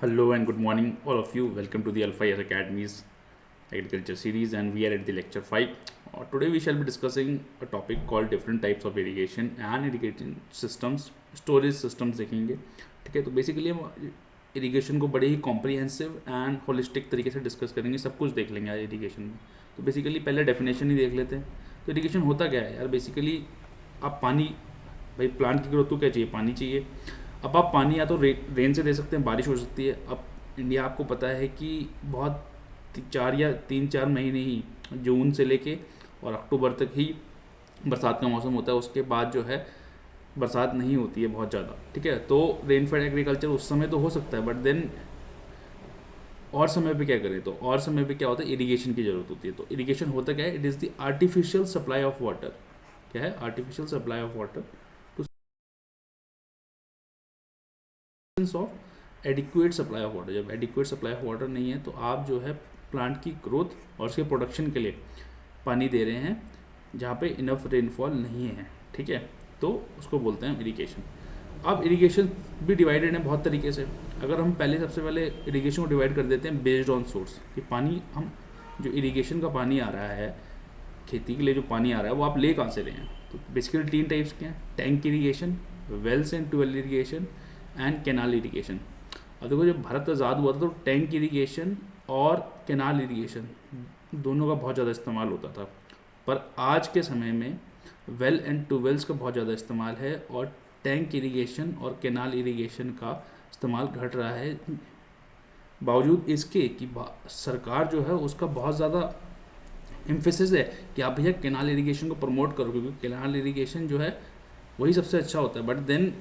Hello and good morning, all of you. Welcome to the Alpha Year Academy's agriculture series, and we are at the lecture 5. Today, we shall be discussing a topic called different types of irrigation and irrigation systems, storage systems देखेंगे. ठीक है, तो basically हम irrigation को बड़े ही comprehensive and holistic तरीके से discuss करेंगे. सब कुछ देख लेंगे आज इरिगेशन में. तो बेसिकली पहले डेफिनेशन ही देख लेते हैं. तो इरिगेशन होता क्या है यार? बेसिकली आप पानी, भाई प्लांट की ग्रोथ को क्या चाहिए? पानी चाहिए. अब आप पानी या तो रेन से दे सकते हैं, बारिश हो सकती है. अब इंडिया आपको पता है कि बहुत 4 या 3-4 महीने ही, जून से लेके और अक्टूबर तक ही बरसात का मौसम होता है. उसके बाद जो है बरसात नहीं होती है बहुत ज़्यादा. ठीक है, तो रेनफेड एग्रीकल्चर उस समय तो हो सकता है, बट देन और समय पे क्या करें? तो और समय पे क्या होता है? इरिगेशन की ज़रूरत होती है. तो इरिगेशन होता क्या है? It is the artificial supply of water. क्या है? Artificial supply of water of adequate supply of water. जब एडिक्वेट सप्लाई ऑफ वाटर नहीं है तो आप जो है प्लांट की ग्रोथ और उसके प्रोडक्शन के लिए पानी दे रहे हैं जहाँ पे इनफ रेनफॉल नहीं है. ठीक है, तो उसको बोलते हैं इरिगेशन. अब इरिगेशन भी डिवाइडेड है बहुत तरीके से. अगर हम पहले सबसे पहले इरिगेशन को डिवाइड कर देते हैं बेस्ड ऑन सोर्स, कि पानी हम जो इरिगेशन का पानी आ रहा है, खेती के लिए जो पानी आ रहा है वो आप ले कहाँ से रहे हैं? तो बेसिकली 3 टाइप्स के हैं: tank irrigation, wells and tubewell irrigation and canal irrigation. अब देखो, जब भारत आज़ाद हुआ था तो टैंक इरीगेशन और कैनाल इरीगेशन दोनों का बहुत ज़्यादा इस्तेमाल होता था. पर आज के समय में वेल एंड ट्यूबवेल्स का बहुत ज़्यादा इस्तेमाल है और टैंक इरीगेशन और कैनाल इरीगेशन का इस्तेमाल घट रहा है, बावजूद इसके कि सरकार जो है उसका बहुत ज़्यादा एम्फेसिस है कि आप भैया कैनाल इरीगेशन को प्रमोट करो, क्योंकि कैनाल इरीगेशन जो है वही सबसे अच्छा होता है. But then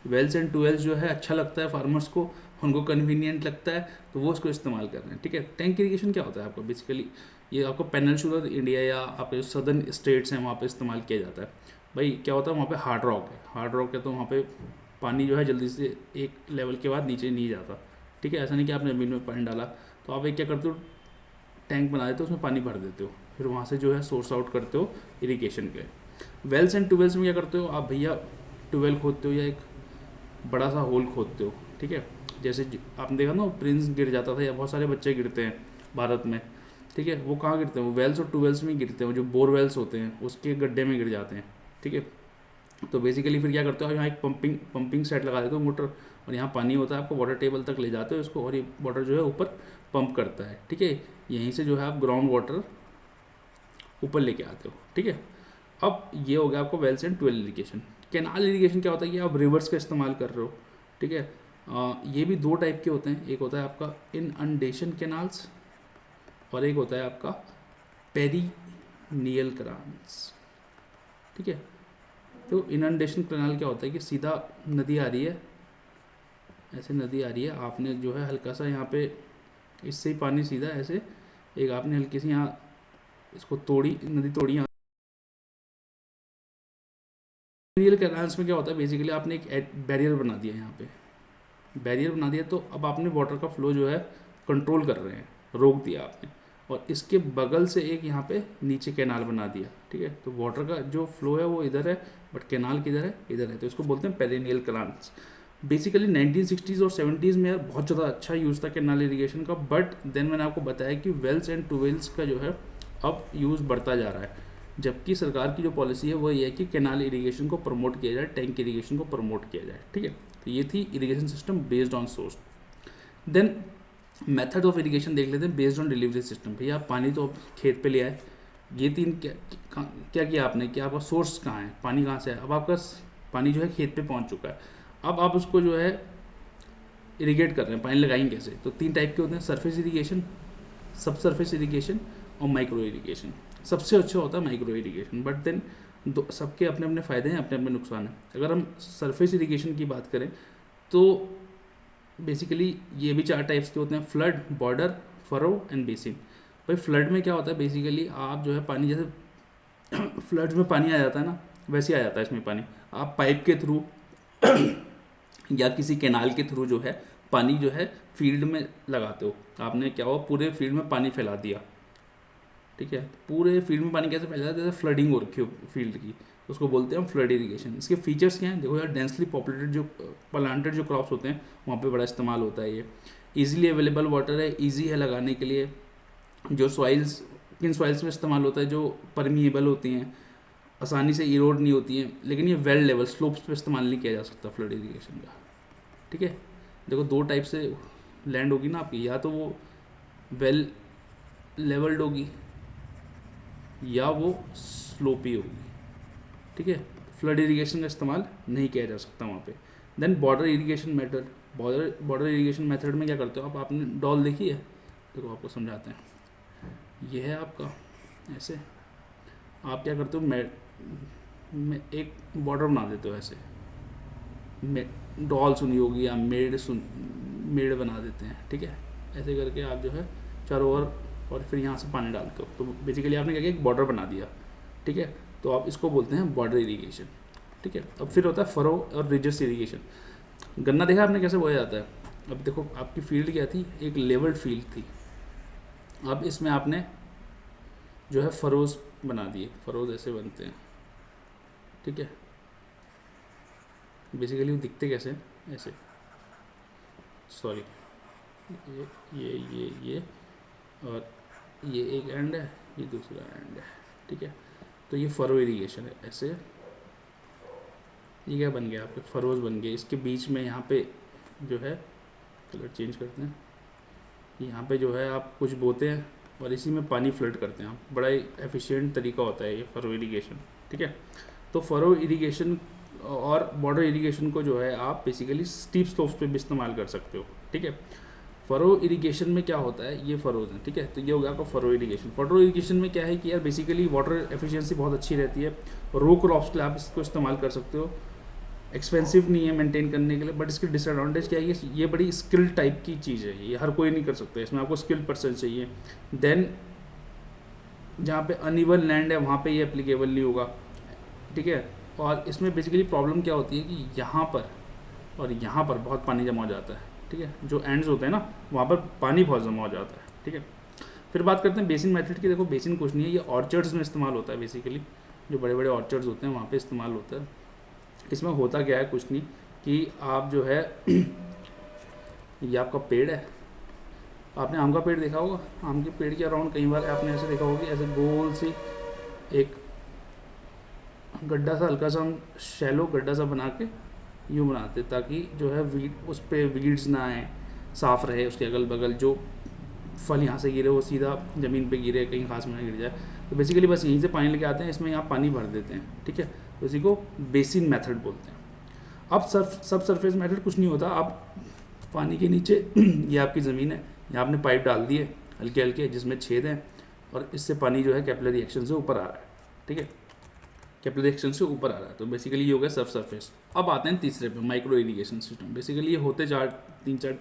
wells and tubewells जो है अच्छा लगता है फार्मर्स को, उनको कन्वीनियंट लगता है, तो वो उसको इस्तेमाल कर रहे हैं. ठीक है, टैंक इरीगेशन क्या होता है आपका? बेसिकली ये आपको पेनिनसुलर इंडिया या आपके जो सदर्न स्टेट्स हैं वहाँ पे इस्तेमाल किया जाता है. भाई क्या होता है, वहाँ पे हार्ड रॉक है. हार्ड रॉक है तो वहाँ पे पानी जो है जल्दी से एक लेवल के बाद नीचे नहीं जाता. ठीक है, ऐसा नहीं कि आपने ज़मीन में पानी डाला तो आप एक क्या करते हो, टैंक बना देते हो, उसमें पानी भर देते हो, फिर वहाँ से जो है सोर्स आउट करते हो इरीगेशन के. वेल्स एंड ट्यूबवेल्स में क्या करते हो आप भैया? ट्यूबवेल खोदते हो या एक बड़ा सा होल खोदते हो. ठीक है, जैसे आपने देखा ना प्रिंस गिर जाता था, या बहुत सारे बच्चे गिरते हैं भारत में. ठीक है, वो कहाँ गिरते हैं? वो वेल्स और ट्यूबवेल्स में गिरते हैं. जो बोर वेल्स होते हैं उसके गड्ढे में गिर जाते हैं. ठीक है, तो बेसिकली फिर क्या करते हो, यहाँ एक पंपिंग सेट लगा देते हो मोटर, और यहाँ पानी होता है, आपको वाटर टेबल तक ले जाते हो इसको, और ये वाटर जो है ऊपर पंप करता है. ठीक है, यहीं से जो है आप ग्राउंड वाटर ऊपर लेके आते हो. ठीक है, अब ये हो गया आपको wells and tubewell irrigation. Canal irrigation क्या होता है कि आप रिवर्स का इस्तेमाल कर रहे हो. ठीक है, ये भी 2 टाइप के होते हैं. एक होता है आपका इनअंडेशन कैनाल्स और एक होता है आपका पेरीनियल कैनाल्स. ठीक है, तो इनअंडेशन कैनाल क्या होता है कि सीधा नदी आ रही है, ऐसे नदी आ रही है, आपने जो है हल्का सा यहाँ पे इससे ही पानी सीधा ऐसे एक आपने हल्की सी यहाँ इसको तोड़ी, नदी तोड़ी. पेरिनियल कैनाल्स में क्या होता है? बेसिकली आपने एक बैरियर बना दिया, यहाँ पे बैरियर बना दिया, तो अब आपने वाटर का फ्लो जो है कंट्रोल कर रहे हैं, रोक दिया आपने, और इसके बगल से एक यहाँ पे नीचे कैनाल बना दिया. ठीक है, तो वाटर का जो फ्लो है वो इधर है, बट कैनाल किधर है? इधर है. तो इसको बोलते हैं पेरिनियल कैनाल्स. बेसिकली 1960s और 70s में यार बहुत ज़्यादा अच्छा यूज़ था कैनाल इरीगेशन का, बट देन मैंने आपको बताया कि वेल्स एंड ट्यूबवेल्स का जो है अब यूज़ बढ़ता जा रहा है. जबकि सरकार की जो पॉलिसी है वो ये है कि कैनाल इरीगेशन को प्रमोट किया जाए, टैंक इरीगेशन को प्रमोट किया जाए. ठीक है, तो ये थी irrigation system based on source. Then method of irrigation देख लेते हैं बेस्ड ऑन डिलीवरी सिस्टम. भैया आप पानी तो खेत पे ले आए, ये 3 क्या किया आपने कि आपका सोर्स कहाँ है, पानी कहाँ से है? अब आपका पानी जो है खेत पे पहुँच चुका है. अब आप उसको जो है इरीगेट कर रहे हैं, पानी लगाएंगे कैसे? तो 3 टाइप के होते हैं: सरफेस इरीगेशन, सब सरफेस इरीगेशन और माइक्रो इरीगेशन. सबसे अच्छा होता है माइक्रो इरीगेशन, बट देन सबके अपने अपने फ़ायदे हैं, अपने अपने नुकसान हैं. अगर हम सरफेस इरीगेशन की बात करें तो बेसिकली ये भी 4 टाइप्स के होते हैं: flood, border, furrow and basin. भाई फ्लड में क्या होता है? बेसिकली आप जो है पानी जैसे फ्लड्स में पानी आ जाता है ना, वैसे ही आ जाता है इसमें पानी. आप पाइप के थ्रू या किसी कैनाल के थ्रू जो है पानी जो है फील्ड में लगाते हो. आपने क्या हुआ, पूरे फील्ड में पानी फैला दिया. ठीक है, पूरे फील्ड में पानी कैसे फैल जाता है? जैसे फ्लडिंग हो रखी हो फील्ड की, उसको बोलते हैं हम फ्लड इरिगेशन। इसके फीचर्स क्या हैं, देखो यार, डेंसली पॉपुलेटेड जो प्लांटेड जो क्रॉप्स होते हैं वहाँ पे बड़ा इस्तेमाल होता है ये। ईजिली अवेलेबल वाटर है, ईजी है लगाने के लिए। जो सॉइल्स, किन सॉइल्स में इस्तेमाल होता है, जो परमिएबल होती हैं, आसानी से इरोड नहीं होती हैं। लेकिन ये वेल लेवल स्लोप्स पे इस्तेमाल नहीं किया जा सकता फ्लड इरिगेशन का, ठीक है। देखो दो टाइप से लैंड होगी ना आपकी, या तो वो वेल लेवल्ड होगी या वो स्लोपी होगी, ठीक है। फ्लड इरिगेशन का इस्तेमाल नहीं किया जा सकता वहाँ पे। Then border irrigation method, border irrigation method में क्या करते हो आप, आपने डॉल देखी है, देखो आपको समझाते हैं। ये है आपका, ऐसे आप क्या करते हो, मैं एक बॉर्डर बना देते हो ऐसे, डॉल सुनी होगी या मेड बना देते हैं, ठीक है। ऐसे करके आप जो है चारों ओर, और फिर यहाँ से पानी डालते हो, तो बेसिकली आपने क्या किया, एक बॉर्डर बना दिया, ठीक है। तो आप इसको बोलते हैं बॉर्डर इरिगेशन, ठीक है। अब फिर होता है फरो और रिजस इरिगेशन। गन्ना देखा आपने कैसे बोया जाता है। अब देखो आपकी फील्ड क्या थी, एक लेवल्ड फील्ड थी। अब इसमें आपने जो है फरोज बना दिए, फरोज ऐसे बनते हैं, ठीक है। बेसिकली वो दिखते कैसे हैं, ऐसे, सॉरी, ये और ये एक एंड है, ये दूसरा एंड है, ठीक है। तो ये फरो इरिगेशन है, ऐसे। ये क्या बन गया, आपके फरोज बन गए। इसके बीच में यहाँ पे जो है, कलर चेंज करते हैं, यहाँ पे जो है आप कुछ बोते हैं और इसी में पानी फ्लड करते हैं आप। बड़ा ही एफिशिएंट तरीका होता है ये फरो इरिगेशन, ठीक है। तो फरो इरिगेशन और बॉर्डर इरिगेशन को जो है आप बेसिकली स्टीप स्लोप्स पे भी इस्तेमाल कर सकते हो, ठीक है। फरो इरिगेशन में क्या होता है, ये फरोज हैं, ठीक है। तो ये हो गया आपका फरो इरिगेशन। फरो इरिगेशन में क्या है कि यार बेसिकली वाटर एफिशिएंसी बहुत अच्छी रहती है। रो क्रॉप्स के लिए आप इसको इस्तेमाल कर सकते हो। एक्सपेंसिव नहीं है मेंटेन करने के लिए, बट इसकी डिसएडवांटेज क्या है, ये बड़ी स्किल टाइप की चीज़ है, ये हर कोई नहीं कर सकता, इसमें आपको स्किल पर्सन चाहिए। देन जहाँ पे अनइवन लैंड है वहाँ पे ये एप्लीकेबल नहीं होगा, ठीक है। और इसमें बेसिकली प्रॉब्लम क्या होती है कि यहाँ पर और यहाँ पर बहुत पानी जमा हो जाता है, ठीक है। जो एंड्स होते हैं ना, वहाँ पर पानी बहुत जमा हो जाता है, ठीक है। फिर बात करते हैं बेसिन मेथड की। देखो बेसिन कुछ नहीं है, ये ऑर्चर्ड्स में इस्तेमाल होता है बेसिकली, जो बड़े बड़े ऑर्चर्ड्स होते हैं वहाँ पे इस्तेमाल होता है। इसमें होता क्या है, कुछ नहीं कि आप जो है ये आपका पेड़ है, आपने आम का पेड़ देखा होगा, आम के पेड़ के अराउंड कई बार आपने ऐसे देखा होगा कि ऐसे गोल सी एक गड्ढा सा, हल्का सा हम शैलो गड्ढा सा बना के यूँ बनाते, ताकि जो है वीड, उस पर वीड्स ना आए, साफ़ रहे उसके अगल बगल, जो फल यहाँ से गिरे वो सीधा ज़मीन पे गिरे, कहीं घास में ना गिर जाए। तो बेसिकली बस यहीं से पानी लेके आते हैं, इसमें यहाँ पानी भर देते हैं, ठीक है। तो इसी को बेसिन मेथड बोलते हैं। अब सब सरफेस मेथड कुछ नहीं होता, आप पानी के नीचे ये आपकी ज़मीन है, यहाँ आपने पाइप डाल दिए हल्के हल्के जिसमें छेद हैं, और इससे पानी जो है कैपिलरी एक्शन से ऊपर आ रहा है, ठीक है। कैपिलरी एक्शन से ऊपर आ रहा है, तो बेसिकली ये हो गया सब सरफेस। अब आते हैं तीसरे पे, माइक्रो इरिगेशन सिस्टम। बेसिकली ये होते तीन चार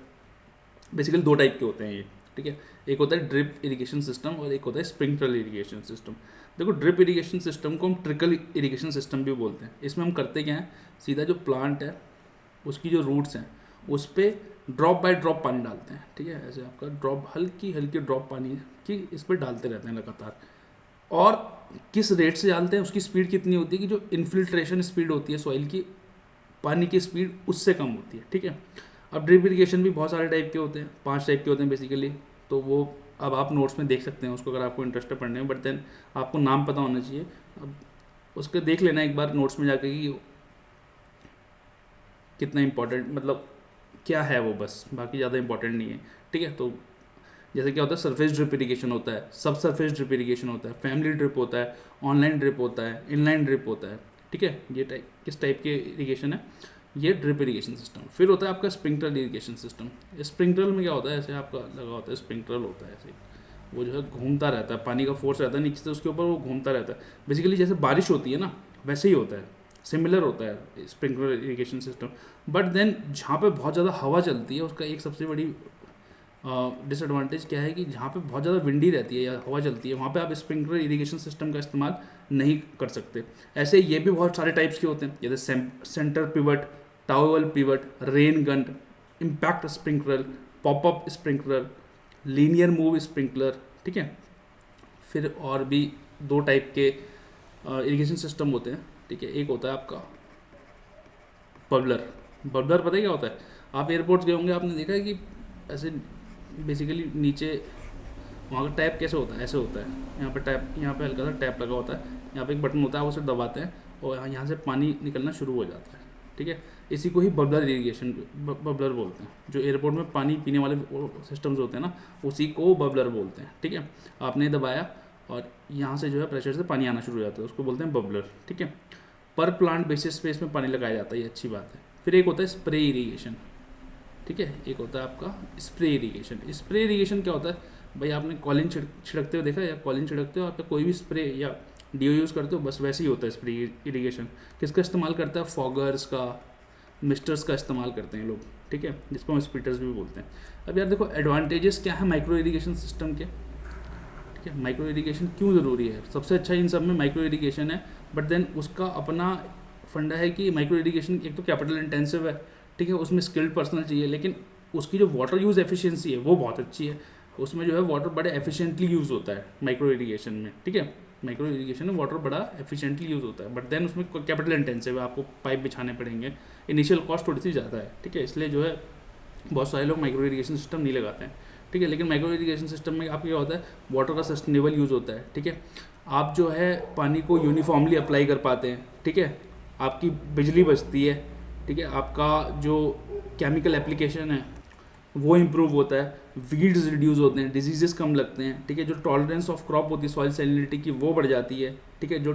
बेसिकली दो टाइप के होते हैं ये, ठीक है। एक होता है ड्रिप इरिगेशन सिस्टम और एक होता है स्प्रिंकलर इरिगेशन सिस्टम। देखो ड्रिप इरिगेशन सिस्टम को हम ट्रिकल इरिगेशन सिस्टम भी बोलते हैं। इसमें हम करते क्या हैं, सीधा जो प्लांट है उसकी जो रूट्स हैं उस पर ड्रॉप बाय ड्रॉप पानी डालते हैं, ठीक है। ऐसे आपका ड्रॉप, हल्की हल्की ड्रॉप पानी की इस पर डालते रहते हैं लगातार। और किस रेट से डालते हैं, उसकी स्पीड कितनी होती है कि जो इन्फिल्ट्रेशन स्पीड होती है सॉइल की, पानी की स्पीड उससे कम होती है, ठीक है। अब ड्रिप इरिगेशन भी बहुत सारे टाइप के होते हैं, 5 टाइप के होते हैं बेसिकली। तो वो अब आप नोट्स में देख सकते हैं उसको, अगर आपको इंटरेस्ट है पढ़ने में, बट देन आपको नाम पता होना चाहिए। अब उसके देख लेना एक बार नोट्स में जाके कि कितना इंपॉर्टेंट, मतलब क्या है वो, बस बाकी ज़्यादा इंपॉर्टेंट नहीं है, ठीक है। तो जैसे क्या होता है, सरफेस ड्रिप इरिगेशन होता है, सब सरफेस ड्रिप इरिगेशन होता है, फैमिली ड्रिप होता है, ऑनलाइन ड्रिप होता है, इनलाइन ड्रिप होता है, ठीक है। ये किस टाइप के इरिगेशन है, ये ड्रिप इरिगेशन सिस्टम। फिर होता है आपका स्प्रिंकलर इरिगेशन सिस्टम। स्प्रिंकलर में क्या होता है, ऐसे आपका लगा होता है स्प्रिंकलर होता है, ऐसे वो जो है घूमता रहता है, पानी का फोर्स रहता है नीचे से उसके ऊपर, वो घूमता रहता है। बेसिकली जैसे बारिश होती है ना, वैसे ही होता है, सिमिलर होता है sprinkler irrigation system. But then जहाँ पे बहुत ज़्यादा हवा चलती है, उसका एक सबसे बड़ी डिसएडवांटेज क्या है कि जहाँ पे बहुत ज़्यादा विंडी रहती है या हवा चलती है, वहाँ पे आप स्प्रिंकलर इरिगेशन सिस्टम का इस्तेमाल नहीं कर सकते। ऐसे ये भी बहुत सारे टाइप्स के होते हैं, जैसे centre pivot, towel pivot, rain gun, impact sprinkler, popup sprinkler, linear move sprinkler, ठीक है। फिर और भी 2 टाइप के इरिगेशन सिस्टम होते हैं, ठीक है। एक होता है आपका बबलर। बबलर पता है क्या होता है? आप एयरपोर्ट्स गए होंगे, आपने देखा है कि ऐसे बेसिकली नीचे वहाँ का टैप कैसे होता है, ऐसे होता है। यहाँ पे टैप, यहाँ पे हल्का सा टैप लगा होता है, यहाँ पे एक बटन होता है, वो उसे दबाते हैं और यहाँ से पानी निकलना शुरू हो जाता है, ठीक है। इसी को ही बबलर इरीगेशन, बबलर बोलते हैं। जो एयरपोर्ट में पानी पीने वाले सिस्टम्स होते हैं ना, उसी को बबलर बोलते हैं, ठीक है। आपने दबाया और यहाँ से जो है प्रेशर से पानी आना शुरू हो जाता है, उसको बोलते हैं बबलर, ठीक है। पर प्लांट बेसिस पे इसमें पानी लगाया जाता है, ये अच्छी बात है। फिर एक होता है स्प्रे इरीगेशन, ठीक है। एक होता है आपका स्प्रे इरीगेशन। स्प्रे इरीगेशन क्या होता है भाई? आपने कॉलिन छिड़कते हुए देखा, या कॉलिन छिड़कते हो आप, या कोई भी स्प्रे या डीओ यूज़ करते हो, बस वैसे ही होता है स्प्रे इरीगेशन। किसका इस्तेमाल करता है? फॉगर्स का, मिस्टर्स का इस्तेमाल करते हैं लोग, ठीक है, जिसको हम स्पीटर्स भी बोलते हैं। अब यार देखो एडवांटेजेस क्या है माइक्रो इरीगेशन सिस्टम के, ठीक है। माइक्रो इरीगेशन क्यों ज़रूरी है? सबसे अच्छा इन सब में माइक्रो इरीगेशन है, बट देन उसका अपना फंडा है कि माइक्रो इरीगेशन एक तो कैपिटल इंटेंसिव है, ठीक है, उसमें स्किल्ड पर्सनल चाहिए, लेकिन उसकी जो वाटर यूज़ एफिशिएंसी है वो बहुत अच्छी है। उसमें जो है वाटर बड़े एफिशिएंटली यूज़ होता है माइक्रो इरीगेशन में, ठीक है। माइक्रो इरीगेशन में वाटर बड़ा एफिशिएंटली यूज़ होता है, बट देन उसमें कैपिटल इंटेंसिव है, आपको पाइप बिछाने पड़ेंगे, इनिशियल कॉस्ट थोड़ी सी ज़्यादा है, ठीक है। इसलिए जो है बहुत सारे लोग माइक्रो इरीगेशन सिस्टम नहीं लगाते हैं, ठीक है। लेकिन माइक्रो इरीगेशन सिस्टम में आपका क्या होता है? वाटर का सस्टेनेबल यूज़ होता है, ठीक है। आप जो है पानी को यूनिफॉर्मली अप्लाई कर पाते हैं, ठीक है। आपकी बिजली बचती है, ठीक है। आपका जो केमिकल एप्लीकेशन है वो इम्प्रूव होता है, वीड्स रिड्यूस होते हैं, डिजीजेस कम लगते हैं, ठीक है। जो टॉलरेंस ऑफ क्रॉप होती है सॉइल सैलिनिटी की, वो बढ़ जाती है, ठीक है। जो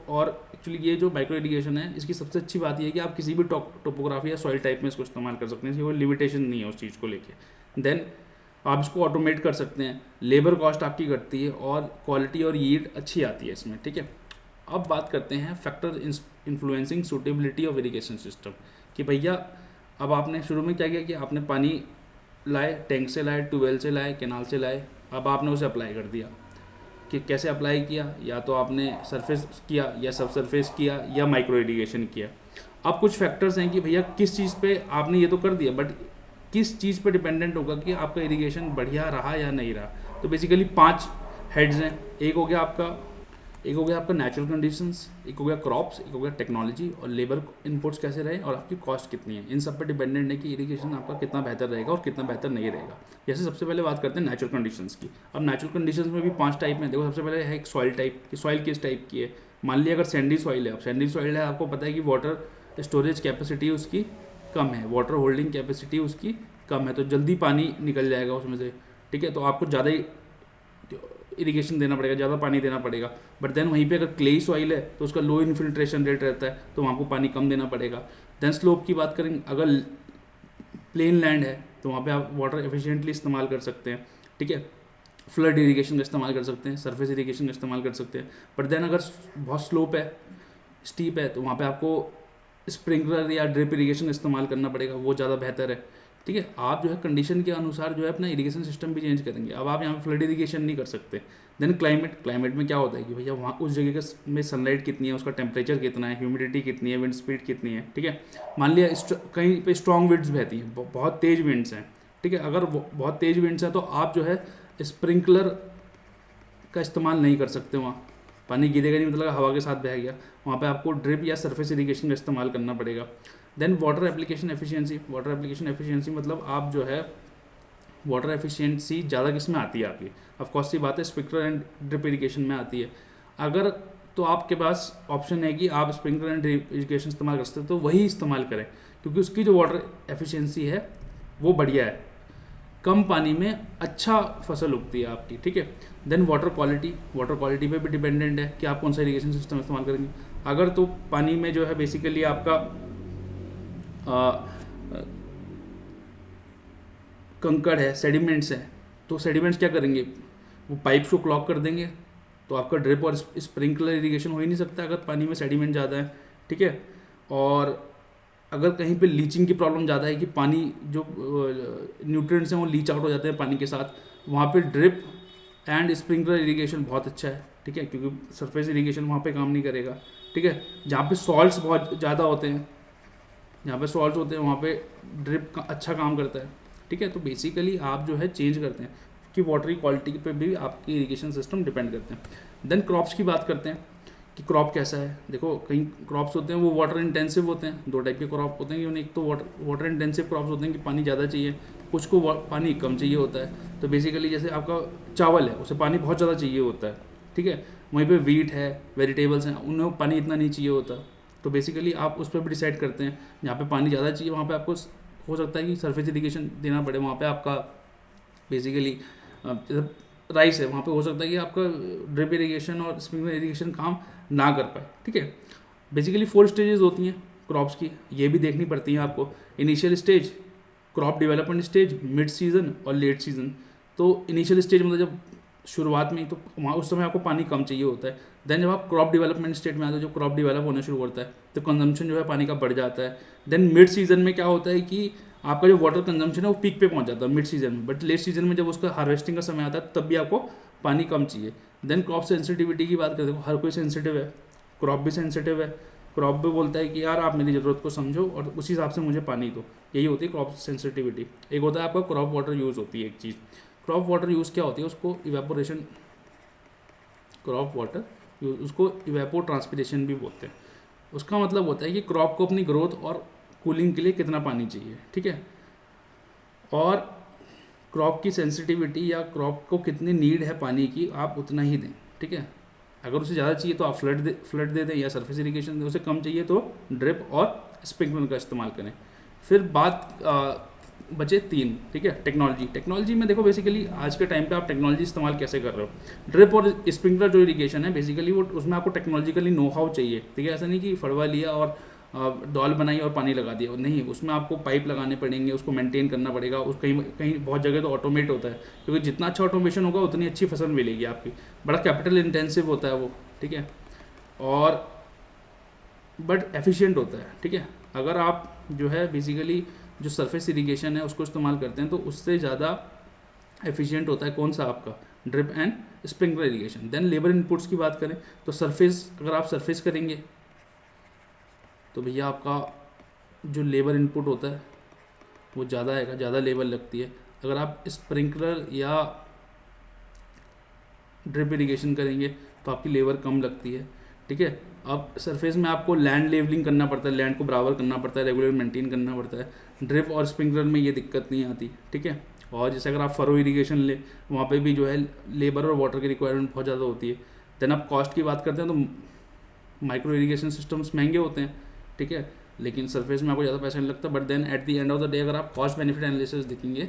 और एक्चुअली ये जो माइक्रो इरीगेशन है, इसकी सबसे अच्छी बात ये है कि आप किसी भी टोपोग्राफी या सॉइल टाइप में इसको इस्तेमाल कर सकते हैं, इसकी कोई लिमिटेशन नहीं है उस चीज़ को लेके। देन आप इसको ऑटोमेट कर सकते हैं, लेबर कॉस्ट आपकी घटती है और क्वालिटी और यील्ड अच्छी आती है इसमें, ठीक है। अब बात करते हैं factor influencing suitability of irrigation system, कि भैया अब आपने शुरू में क्या किया कि आपने पानी लाए, टैंक से लाए, ट्यूबवेल से लाए, कैनाल से लाए, अब आपने उसे अप्लाई कर दिया। कि कैसे अप्लाई किया? या तो आपने सरफेस किया, या सब सरफेस किया, या माइक्रो इरीगेशन किया। अब कुछ फैक्टर्स हैं कि भैया किस चीज़ पे आपने ये तो कर दिया, बट किस चीज़ पे डिपेंडेंट होगा कि आपका इरीगेशन बढ़िया रहा या नहीं रहा। तो बेसिकली 5 हेड्स हैं। एक हो गया आपका नेचुरल कंडीशंस, एक हो गया क्रॉप्स, एक हो गया टेक्नोलॉजी, और लेबर इनपुट्स कैसे रहे, और आपकी कॉस्ट कितनी है। इन सब पे डिपेंडेंट है कि इरीगेशन आपका कितना बेहतर रहेगा और कितना बेहतर नहीं रहेगा। जैसे सबसे पहले बात करते हैं नेचुरल कंडीशंस की। अब नेचुरल कंडीशंस में भी 5 टाइप में। देखो सबसे पहले है एक सॉइल टाइप, कि सॉइल किस टाइप की है। मान लिया अगर सैंडी सॉइल है, अब सैंडी सॉइल है, आपको पता है कि वाटर स्टोरेज कैपेसिटी उसकी कम है, वाटर होल्डिंग कैपेसिटी उसकी कम है, तो जल्दी पानी निकल जाएगा उसमें से, ठीक है। तो आपको ज़्यादा ही इरिगेशन देना पड़ेगा, ज़्यादा पानी देना पड़ेगा। बट देन वहीं पे अगर क्लेई सॉइल है तो उसका लो इन्फिल्ट्रेशन रेट रहता है, तो वहाँ को पानी कम देना पड़ेगा। देन स्लोप की बात करेंगे, अगर प्लेन लैंड है तो वहाँ पे आप वाटर एफिशिएंटली इस्तेमाल कर सकते हैं, ठीक है। फ्लड इरीगेशन का इस्तेमाल कर सकते हैं, सरफेस इरीगेशन का इस्तेमाल कर सकते हैं। बट देन अगर बहुत स्लोप है, स्टीप है, तो वहाँ पे आपको स्प्रिंकलर या ड्रिप इरीगेशन का इस्तेमाल करना पड़ेगा, वो ज़्यादा बेहतर है, ठीक है। आप जो है कंडीशन के अनुसार जो है अपना इरीगेशन सिस्टम भी चेंज करेंगे। अब आप यहाँ पे फ्लड इरीगेशन नहीं कर सकते। देन क्लाइमेट में क्या होता है कि भैया वहाँ उस जगह के में सनलाइट कितनी है, उसका टेम्परेचर कितना है, ह्यूमिडिटी कितनी है, विंड स्पीड कितनी है, ठीक है। मान लिया कहीं पे स्ट्रॉन्ग विंड्स बहती हैं, बहुत तेज़ विंड्स हैं, ठीक है। अगर बहुत तेज़ विंड्स हैं तो आप जो है स्प्रिंकलर का इस्तेमाल नहीं कर सकते। वहाँ पानी गिरेगा नहीं, मतलब हवा के साथ बह गया, वहाँ पे आपको ड्रिप या सरफेस इरीगेशन का इस्तेमाल करना पड़ेगा। देन वाटर एप्लीकेशन एफिशिएंसी मतलब आप जो है वाटर एफिशिएंसी ज़्यादा किस में आती है आपकी, ऑफकोर्स सी बात है स्प्रिंकलर एंड ड्रिप इरीगेशन में आती है। अगर तो आपके पास ऑप्शन है कि आप स्प्रिंकलर एंड ड्रिप इरीगेशन इस्तेमाल कर सकते हैं, तो वही इस्तेमाल करें, क्योंकि उसकी जो वाटर एफिशिएंसी है वो बढ़िया है, कम पानी में अच्छा फसल उगती है आपकी, ठीक है। देन वाटर क्वालिटी पे भी डिपेंडेंट है कि आप कौन सा इरीगेशन सिस्टम इस्तेमाल करेंगे। अगर तो पानी में जो है बेसिकली आपका कंकड़ है, सेडिमेंट्स है, तो सेडिमेंट्स क्या करेंगे, वो पाइप्स को क्लॉग कर देंगे, तो आपका ड्रिप और स्प्रिंकलर इरीगेशन हो ही नहीं सकता अगर पानी में सेडिमेंट ज़्यादा है, ठीक है। और अगर कहीं पे लीचिंग की प्रॉब्लम ज़्यादा है कि पानी जो न्यूट्रिएंट्स हैं वो लीच आउट हो जाते हैं पानी के साथ, वहाँ पे ड्रिप एंड स्प्रिंकलर इरीगेशन बहुत अच्छा है, ठीक है, क्योंकि सरफेस इरीगेशन वहाँ पे काम नहीं करेगा, ठीक है। जहाँ पे सॉल्ट्स बहुत ज़्यादा होते हैं, वहाँ पे ड्रिप का अच्छा काम करता है, ठीक है। तो बेसिकली आप जो है चेंज करते हैं कि वाटर की क्वालिटी पे भी आपकी इरीगेशन सिस्टम डिपेंड करते हैं। देन क्रॉप्स की बात करते हैं कि क्रॉप कैसा है। देखो कई क्रॉप्स होते हैं वो वाटर इंटेंसिव होते हैं, दो टाइप के क्रॉप होते हैं कि उन्हें एक तो वाटर इंटेंसिव क्रॉप्स होते हैं कि पानी ज़्यादा चाहिए, कुछ को पानी कम चाहिए होता है। तो बेसिकली जैसे आपका चावल है उसे पानी बहुत ज़्यादा चाहिए होता है, ठीक है। वहीं पे वीट है, वेजिटेबल्स हैं, उन्हें पानी इतना नहीं चाहिए होता। तो बेसिकली आप उस पर भी डिसाइड करते हैं, जहाँ पे पानी ज़्यादा चाहिए वहाँ पे आपको हो सकता है कि सरफेस इरिगेशन देना पड़े। वहाँ पे आपका बेसिकली राइस है, वहाँ पे हो सकता है कि आपका ड्रिप इरिगेशन और स्प्रिंकलर इरिगेशन काम ना कर पाए, ठीक है। बेसिकली 4 स्टेजेस होती हैं क्रॉप्स की, ये भी देखनी पड़ती हैं आपको। Initial stage, crop development stage, mid season और लेट सीजन। तो इनिशियल स्टेज मतलब जब शुरुआत में ही, तो वहाँ उस समय आपको पानी कम चाहिए होता है। देन जब आप क्रॉप डेवलपमेंट स्टेज में आते हो, जब क्रॉप डेवलप होना शुरू करता है तो कंजम्पशन जो है पानी का बढ़ जाता है। देन मिड सीजन में क्या होता है कि आपका जो वाटर कंजम्पशन है वो पीक पे पहुंच जाता है मिड सीजन में, बट लेट सीजन में जब उसका हार्वेस्टिंग का समय आता है तब भी आपको पानी कम चाहिए। देन क्रॉप सेंसिटिविटी की बात करते हो, हर कोई सेंसिटिव है, क्रॉप भी सेंसिटिव है। क्रॉप भी बोलता है कि यार आप मेरी ज़रूरत को समझो और उसी हिसाब से मुझे पानी दो, यही होती है क्रॉप सेंसिटिविटी। एक होता है आपका क्रॉप वाटर यूज़ होती है एक चीज़। क्रॉप वाटर यूज़ क्या होती है, उसको इवेपोरेशन, क्रॉप वाटर यूज, उसको इवेपो ट्रांसपिरेशन भी बोलते हैं। उसका मतलब होता है कि क्रॉप को अपनी ग्रोथ और कूलिंग के लिए कितना पानी चाहिए, ठीक है। और क्रॉप की सेंसिटिविटी या क्रॉप को कितनी नीड है पानी की, आप उतना ही दें, ठीक है। अगर उसे ज़्यादा चाहिए तो आप फ्लड दे दें या सरफेस इरिगेशन दें, उसे कम चाहिए तो ड्रिप और स्प्रिंकलर का इस्तेमाल करें। फिर बात बचे 3, ठीक है। टेक्नोलॉजी में देखो बेसिकली आज के टाइम पे आप टेक्नोलॉजी इस्तेमाल कैसे कर रहे हो। ड्रिप और स्प्रिंकलर जो इरिगेशन है बेसिकली वो उसमें आपको टेक्नोलॉजिकली नो हाउ चाहिए, ठीक है। ऐसा नहीं कि फड़वा लिया और डॉल बनाई और पानी लगा दिया, नहीं, उसमें आपको पाइप लगाने पड़ेंगे, उसको मेंटेन करना पड़ेगा। उस कहीं कहीं बहुत जगह तो ऑटोमेट होता है, क्योंकि जितना अच्छा ऑटोमेशन होगा उतनी अच्छी फसल मिलेगी आपकी। बड़ा कैपिटल इंटेंसिव होता है वो, ठीक है, और बट एफिशिएंट होता है, ठीक है। अगर आप जो है बेसिकली जो सरफेस इरिगेशन है उसको इस्तेमाल करते हैं तो उससे ज़्यादा एफिशिएंट होता है कौन सा, आपका drip and sprinkler irrigation. Then labour inputs की बात करें तो सरफेस, अगर आप सरफेस करेंगे तो भैया आपका जो लेबर इनपुट होता है वो ज़्यादा आएगा, ज़्यादा लेबर लगती है। अगर आप स्प्रिंकलर या ड्रिप इरिगेशन करेंगे तो आपकी लेबर कम लगती है, ठीक है। अब सरफेस में आपको लैंड लेवलिंग करना पड़ता है, लैंड को बराबर करना पड़ता है, रेगुलर मेंटेन करना पड़ता है। ड्रिप और स्प्रिंकलर में ये दिक्कत नहीं आती, ठीक है। और जैसे अगर आप फरो इरिगेशन ले, वहाँ पे भी जो है लेबर और वाटर की रिक्वायरमेंट बहुत ज़्यादा होती है। देन आप कॉस्ट की बात करते हैं तो माइक्रो इरिगेशन सिस्टम्स महंगे होते हैं, ठीक है, लेकिन सरफेस में आपको ज़्यादा पैसा नहीं लगता। But then at the end of the day अगर आप कॉस्ट बेनिफिट एनालिसिस देखेंगे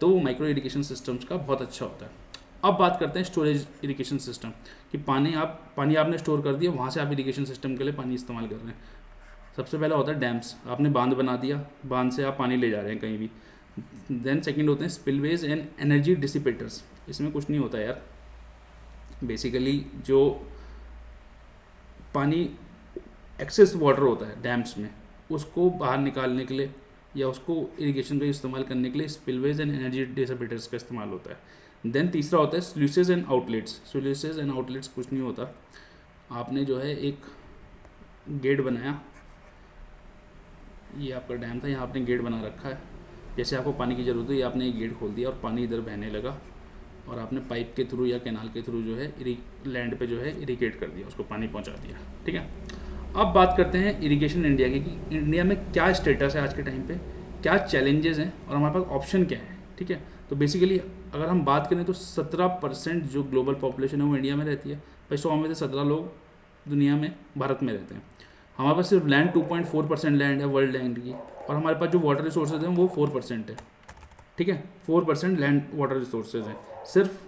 तो माइक्रो इरिगेशन सिस्टम्स का बहुत अच्छा होता है। अब बात करते हैं स्टोरेज इरिगेशन सिस्टम, कि पानी आपने स्टोर कर दिया, वहाँ से आप इरिगेशन सिस्टम के लिए पानी इस्तेमाल कर रहे हैं। सबसे पहला होता है डैम्स, आपने बांध बना दिया, बांध से आप पानी ले जा रहे हैं कहीं भी। देन सेकंड होते हैं स्पिलवेज एंड एनर्जी डिसिपेटर्स। इसमें कुछ नहीं होता यार, बेसिकली जो पानी एक्सेस वाटर होता है डैम्स में, उसको बाहर निकालने के लिए या उसको इरिगेशन का इस्तेमाल करने के लिए स्पिलवेज एंड एनर्जी डिसिपेटर्स का इस्तेमाल होता है। देन तीसरा होता है स्लूसेज एंड आउटलेट्स। स्लूसेज एंड आउटलेट्स कुछ नहीं होता, आपने जो है एक गेट बनाया, ये आपका डैम था, यहाँ आपने गेट बना रखा है, जैसे आपको पानी की ज़रूरत है ये आपने एक गेट खोल दिया और पानी इधर बहने लगा, और आपने पाइप के थ्रू या कैनाल के थ्रू जो है लैंड पे जो है इरिगेट कर दिया, उसको पानी पहुँचा दिया, ठीक है। अब बात करते हैं इरिगेशन इंडिया की, कि इंडिया में क्या स्टेटस है आज के टाइम पे, क्या चैलेंजेस हैं और हमारे पास ऑप्शन क्या है, ठीक है। तो बेसिकली अगर हम बात करें तो 17% जो ग्लोबल पॉपुलेशन है वो इंडिया में रहती है। भाई 100 में से 17 लोग दुनिया में, भारत में रहते हैं। हमारे पास सिर्फ लैंड 2.4% लैंड है वर्ल्ड लैंड की, और हमारे पास जो वाटर रिसोर्सेज हैं वो 4% है, ठीक है। 4% लैंड वाटर रिसोर्सेज हैं सिर्फ।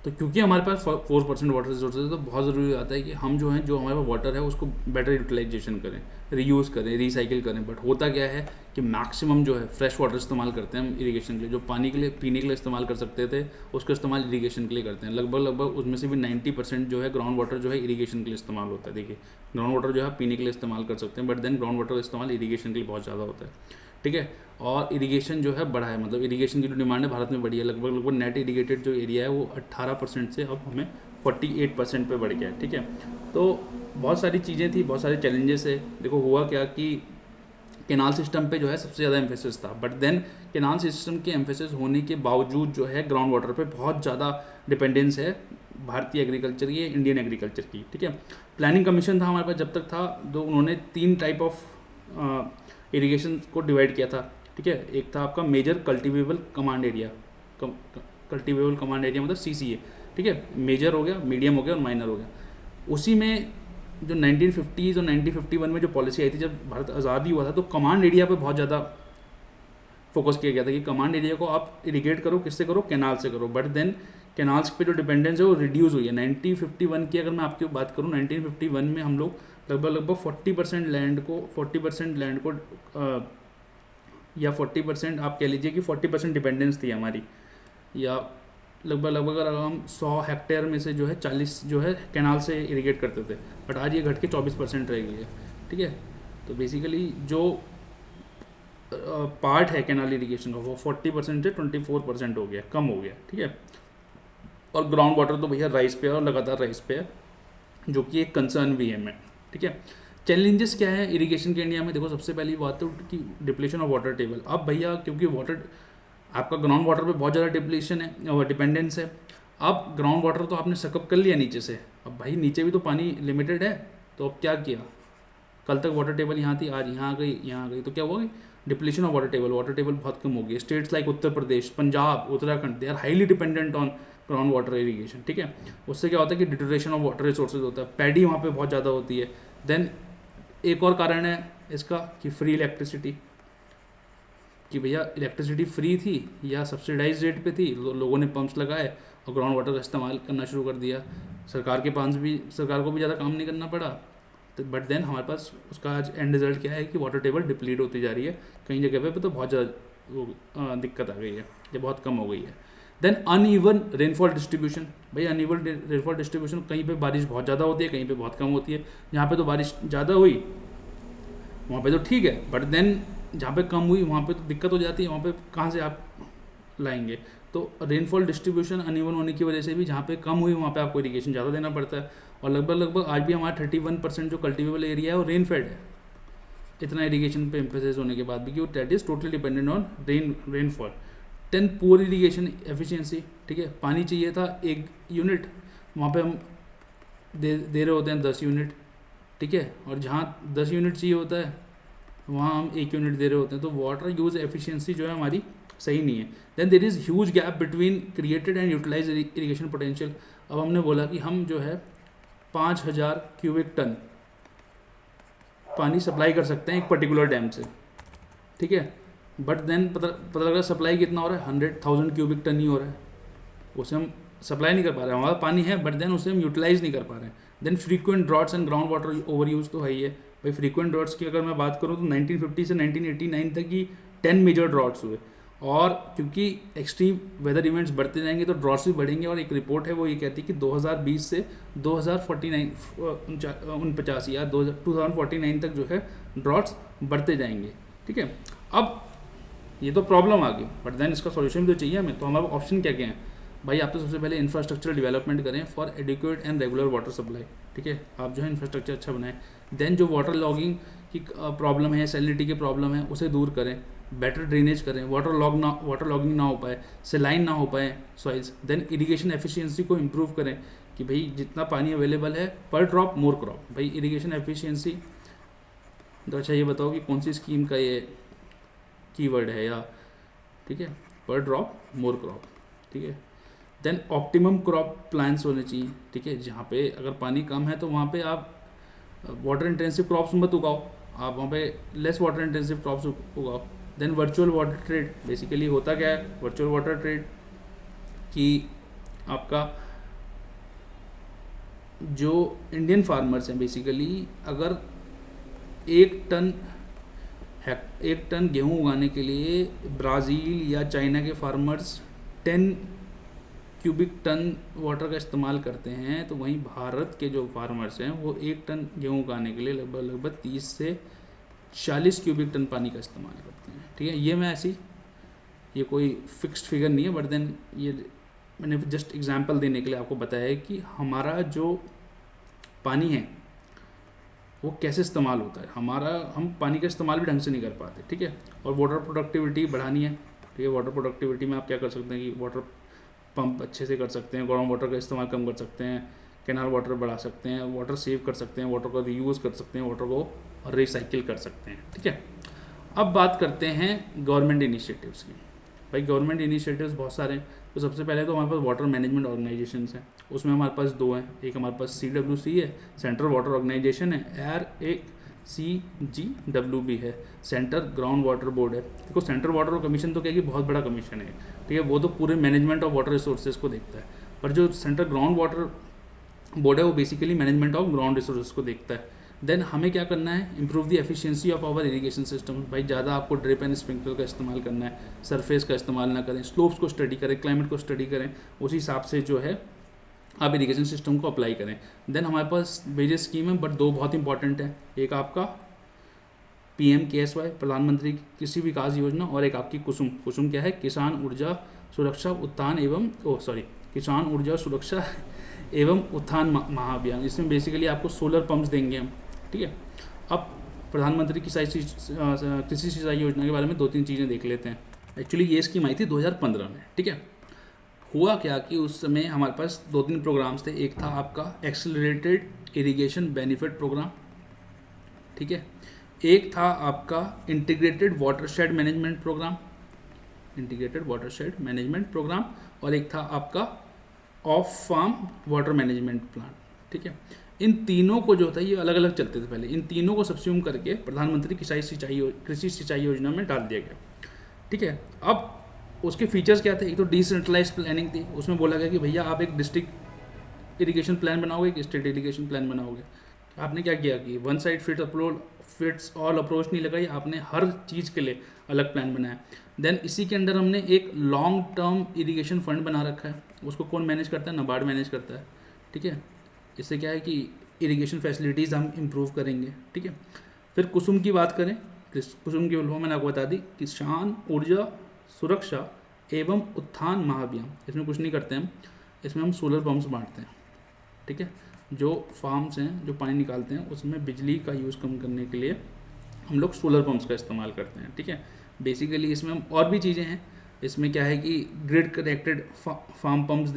तो क्योंकि हमारे पास 4% वाटर रिसोर्सेज है तो बहुत ज़रूरी आता है कि हम जो हैं, जो हमारे पास वाटर है उसको बेटर यूटिलाइजेशन करें, रीयूज़ करें, रिसाइकिल करें। बट होता क्या है कि मैक्सिमम जो है फ्रेश वाटर इस्तेमाल करते हैं हम इरिगेशन के लिए, जो पानी के लिए पीने के लिए इस्तेमाल कर सकते थे उसका इस्तेमाल इरिगेशन के लिए करते हैं। लगभग उसमें से भी 90% जो है ग्राउंड वाटर जो है इरिगेशन के लिए इस्तेमाल होता है। देखिए ग्राउंड वाटर जो है पीने के लिए इस्तेमाल कर सकते हैं, बट देन ग्राउंड वाटर का इस्तेमाल इरिगेशन के लिए बहुत ज़्यादा होता है, ठीक है। और इरिगेशन जो है बढ़ा है, मतलब इरिगेशन की जो डिमांड है भारत में बढ़ी है। लगभग नेट इरिगेटेड जो एरिया है वो 18% से अब हमें 48% पे बढ़ गया है, ठीक है। तो बहुत सारी चीज़ें थी, बहुत सारे चैलेंजेस है। देखो हुआ क्या कि केनाल सिस्टम पे जो है सबसे ज़्यादा एम्फेसिस था, बट देन केनाल सिस्टम के एम्फेसिस होने के बावजूद जो है ग्राउंड वाटर पे बहुत ज़्यादा डिपेंडेंस है भारतीय एग्रीकल्चर की, इंडियन एग्रीकल्चर की, ठीक है। प्लानिंग कमीशन था हमारे पास जब तक था, तो उन्होंने 3 टाइप ऑफ इरिगेशन को डिवाइड किया था, ठीक है। एक था आपका major cultivable command area, cultivable command area मतलब CCA, ठीक है। मेजर हो गया, मीडियम हो गया और माइनर हो गया। उसी में जो 1950s और 1951 में जो पॉलिसी आई थी, जब भारत आज़ादी हुआ था, तो कमांड एरिया पे बहुत ज़्यादा फोकस किया गया था कि कमांड एरिया को आप इरिगेट करो, किससे करो, कैनाल से करो। बट देन कैनाल्स पे जो डिपेंडेंस है वो रिड्यूस हुई है। 1951 की अगर मैं आपकी बात करूँ, 1951 में हम लोग लगभग 40% लैंड को या 40% आप कह लीजिए कि 40% डिपेंडेंस थी हमारी, या लगभग अगर हम 100 हेक्टेयर में से जो है 40 जो है कैनाल से इरिगेट करते थे, बट आज ये घट के 24% रह गई है, ठीक है। तो बेसिकली जो पार्ट है कैनाल इरिगेशन का वो 40% से 24% हो गया, कम हो गया, ठीक है। और ग्राउंड वाटर तो भैया राइस पे है और लगातार राइस पे है, जो कि एक कंसर्न भी है मैं, ठीक है। चैलेंजेस क्या है इरिगेशन के इंडिया में? देखो, सबसे पहली बात तो कि डिप्लेशन ऑफ वाटर टेबल। अब भैया क्योंकि वाटर आपका ग्राउंड वाटर पे बहुत ज़्यादा डिप्लेशन है और डिपेंडेंस है। अब ग्राउंड वाटर तो आपने सकअप कर लिया नीचे से, अब भाई नीचे भी तो पानी लिमिटेड है, तो अब क्या किया? कल तक वाटर टेबल यहाँ थी, आज यहाँ आ गई, तो क्या हुआ? डिप्लेशन ऑफ वाटर टेबल बहुत कम हो गई। States like Uttar Pradesh, Punjab, Uttarakhand, they are highly dependent on ground water irrigation, ठीक है। उससे क्या होता है कि डिटोरेशन ऑफ वाटर रिसोर्सेज होता है, पैडी वहाँ पे बहुत ज़्यादा होती है। देन एक और कारण है इसका कि फ्री इलेक्ट्रिसिटी, कि भैया इलेक्ट्रिसिटी फ्री थी या सब्सिडाइज रेट पे थी, लोगों ने पंप्स लगाए और ग्राउंड वाटर का इस्तेमाल करना शुरू कर दिया। सरकार को भी ज़्यादा काम नहीं करना पड़ा। तो बट देन हमारे पास उसका आज एंड रिजल्ट क्या है कि वाटर टेबल डिप्लीट होती जा रही है। कई जगह पे तो बहुत ज़्यादा दिक्कत आ गई है, ये बहुत कम हो गई है। Then uneven rainfall distribution. भाई अनइवन रेनफॉल डिस्ट्रीब्यूशन, कहीं पे बारिश बहुत ज़्यादा होती है, कहीं पे बहुत कम होती है। जहाँ पे तो बारिश ज़्यादा हुई वहाँ पे तो ठीक है, बट देन जहाँ पे कम हुई वहाँ पे तो दिक्कत हो जाती है। वहाँ पे कहाँ से आप लाएंगे? तो रेनफॉल डिस्ट्रीब्यूशन अनइवन होने की वजह से भी जहाँ पे कम हुई वहाँ पे आपको इरिगेशन ज़्यादा देना पड़ता है। और लगभग आज भी हमारा 31% जो कल्टिवेबल एरिया है वो रेन फेड है, इतना इरिगेशन पे एम्फेसिस होने के बाद भी, कि that is totally dependent on rainfall. 10 poor irrigation efficiency, ठीक है। पानी चाहिए था 1 यूनिट, वहाँ पे हम दे रहे होते हैं 10 यूनिट, ठीक है। और जहाँ 10 यूनिट चाहिए होता है वहाँ हम 1 यूनिट दे रहे होते हैं। तो वाटर यूज एफिशिएंसी जो है हमारी सही नहीं है। Then there is huge gap between created and utilize irrigation potential. अब हमने बोला कि हम जो है 5000 क्यूबिक टन पानी सप्लाई कर सकते हैं एक पर्टिकुलर डैम से, ठीक है। बट देन पता लगा सप्लाई कितना हो रहा है, 100,000 क्यूबिक टन ही हो रहा है। उसे हम सप्लाई नहीं कर पा रहे हैं, हमारा पानी है बट देन उसे हम यूटिलाइज नहीं कर पा रहे हैं। Then frequent droughts and ground water over use तो है ही है। भाई फ्रीक्वेंट ड्रॉट्स की अगर मैं बात करूँ तो 1950 से 1989 तक की 10 मेजर ड्रॉट्स हुए। और क्योंकि एक्सट्रीम वेदर इवेंट्स बढ़ते जाएंगे तो ड्रॉट्स भी बढ़ेंगे। और एक रिपोर्ट है वो ये कहती है कि 2020 से 2049 या 2049 तक जो है ड्रॉट्स बढ़ते जाएंगे, ठीक है। अब ये तो प्रॉब्लम आ गई, बट देन इसका सॉल्यूशन भी तो चाहिए हमें। तो हमारे ऑप्शन क्या क्या हैं? भाई आप तो सबसे पहले इंफ्रास्ट्रक्चर डेवलपमेंट करें for adequate and regular water supply, ठीक है। आप जो है इंफ्रास्ट्रक्चर अच्छा बनाएं। देन जो वाटर लॉगिंग की प्रॉब्लम है, सैलिनिटी की प्रॉब्लम है, उसे दूर करें। बेटर ड्रेनेज करें, वाटर लॉगिंग ना हो पाए, सेलाइन ना हो पाए सॉइल्स। देन इरिगेशन एफिशिएंसी को इम्प्रूव करें कि भाई जितना पानी अवेलेबल है पर ड्रॉप मोर क्रॉप। भाई इरिगेशन एफिशिएंसी तो अच्छा ये बताओ कि कौन सी स्कीम का ये कीवर्ड है, या ठीक है, पर ड्रॉप मोर क्रॉप, ठीक है। देन ऑप्टिमम क्रॉप प्लान्स होने चाहिए, ठीक है। जहाँ पे अगर पानी कम है तो वहाँ पे आप वाटर इंटेंसिव क्रॉप्स मत उगाओ, आप वहाँ पे लेस वाटर इंटेंसिव क्रॉप्स उगाओ। Then virtual water trade, basically होता क्या है वर्चुअल वाटर ट्रेड कि आपका जो इंडियन फार्मर्स हैं बेसिकली अगर 1 टन गेहूं उगाने के लिए ब्राज़ील या चाइना के फार्मर्स 10 क्यूबिक टन वाटर का इस्तेमाल करते हैं, तो वहीं भारत के जो फार्मर्स हैं वो 1 टन गेहूं उगाने के लिए लगभग 30 से 40 क्यूबिक टन पानी का इस्तेमाल करते हैं, ठीक है। ये मैं ऐसी ये कोई फिक्स्ड फिगर नहीं है, बट देन ये मैंने जस्ट एग्जांपल देने के लिए आपको बताया है कि हमारा जो पानी है वो कैसे इस्तेमाल होता है। हम पानी का इस्तेमाल भी ढंग से नहीं कर पाते, ठीक है। और वाटर प्रोडक्टिविटी बढ़ानी है, ठीक है। वाटर प्रोडक्टिविटी में आप क्या कर सकते हैं कि वाटर पंप अच्छे से कर सकते हैं, ग्राउंड वाटर का इस्तेमाल कम कर सकते हैं, कैनाल वाटर बढ़ा सकते हैं, वाटर सेव कर सकते हैं, वाटर को रीयूज़ कर सकते हैं, वाटर को रिसाइकिल कर सकते हैं। ठीक है, अब बात करते हैं गवर्नमेंट इनिशिएटिव्स की। भाई गवर्नमेंट इनिशिएटिव्स बहुत सारे हैं। तो सबसे पहले तो हमारे पास वाटर मैनेजमेंट ऑर्गेनाइजेशंस हैं, उसमें हमारे पास दो हैं, एक हमारे पास CWC है, सेंट्रल वाटर ऑर्गेनाइजेशन है, और एक CGWB है, सेंटर ग्राउंड वाटर बोर्ड है। देखो सेंट्रल वाटर कमीशन तो क्या कि बहुत बड़ा कमीशन है, ठीक है, वो तो पूरे मैनेजमेंट ऑफ वाटर रिसोर्सेज को देखता है, पर जो सेंट्रल ग्राउंड वाटर बोर्ड है वो basically management of ground resources को देखता है। देन हमें क्या करना है, improve the efficiency of our irrigation system. भाई ज़्यादा आपको ड्रिप एंड स्प्रिंकलर का इस्तेमाल करना है, सरफेस का इस्तेमाल ना करें, स्लोप्स को स्टडी करें, क्लाइमेट को स्टडी करें, उसी हिसाब से जो है आप इरिगेशन सिस्टम को अप्लाई करें। देन हमारे पास वेरियस स्कीम है, बट दो बहुत इंपॉर्टेंट है, एक आपका PMKSY प्रधानमंत्री कृषि विकास योजना, और एक आपकी कुसुम। कुसुम क्या है, किसान ऊर्जा सुरक्षा उत्थान एवं किसान ऊर्जा सुरक्षा एवं उत्थान महाअभियान। इसमें बेसिकली आपको सोलर पंप्स देंगे हम। ठीक है, अब प्रधानमंत्री कृषि सिंचाई योजना के बारे में 2-3 चीज़ें देख लेते हैं। एक्चुअली ये स्कीम आई थी 2015 में। ठीक है, हुआ क्या कि उस समय हमारे पास 2-3 प्रोग्राम्स थे। एक था आपका एक्सेलरेटेड इरिगेशन बेनिफिट प्रोग्राम, ठीक है, एक था आपका इंटीग्रेटेड वाटरशेड मैनेजमेंट प्रोग्राम, और एक था आपका off farm water management plan. ठीक है, इन तीनों को जो था ये अलग अलग चलते थे पहले, इन तीनों को सबस्यूम करके प्रधानमंत्री कृषि सिंचाई योजना में डाल दिया गया। ठीक है, अब उसके फीचर्स क्या थे, एक तो डिसेंट्रलाइज्ड प्लानिंग थी, उसमें बोला गया कि भैया आप एक डिस्ट्रिक्ट इरिगेशन प्लान बनाओगे, एक स्टेट इरिगेशन प्लान बनाओगे। आपने क्या किया कि one side fits all approach नहीं लगाई, आपने हर चीज़ के लिए अलग प्लान बनाया। देन इसी के अंदर हमने एक लॉन्ग टर्म इरिगेशन फंड बना रखा है, उसको कौन मैनेज करता है, नाबार्ड मैनेज करता है। ठीक है, इससे क्या है कि इरिगेशन फैसिलिटीज़ हम इम्प्रूव करेंगे। ठीक है, फिर कुसुम की बात करें, कुसुम की फुल मैंने आपको बता दी, किसान ऊर्जा सुरक्षा एवं उत्थान महाअभियान। इसमें कुछ नहीं करते हम, इसमें हम सोलर पंप्स बांटते हैं। ठीक है, जो फार्म्स हैं जो पानी निकालते हैं उसमें बिजली का यूज़ कम करने के लिए हम लोग सोलर पंप्स का इस्तेमाल करते हैं। ठीक है, बेसिकली इसमें हम और भी चीज़ें हैं, इसमें क्या है कि ग्रिड कनेक्टेड फार्म पंप्स,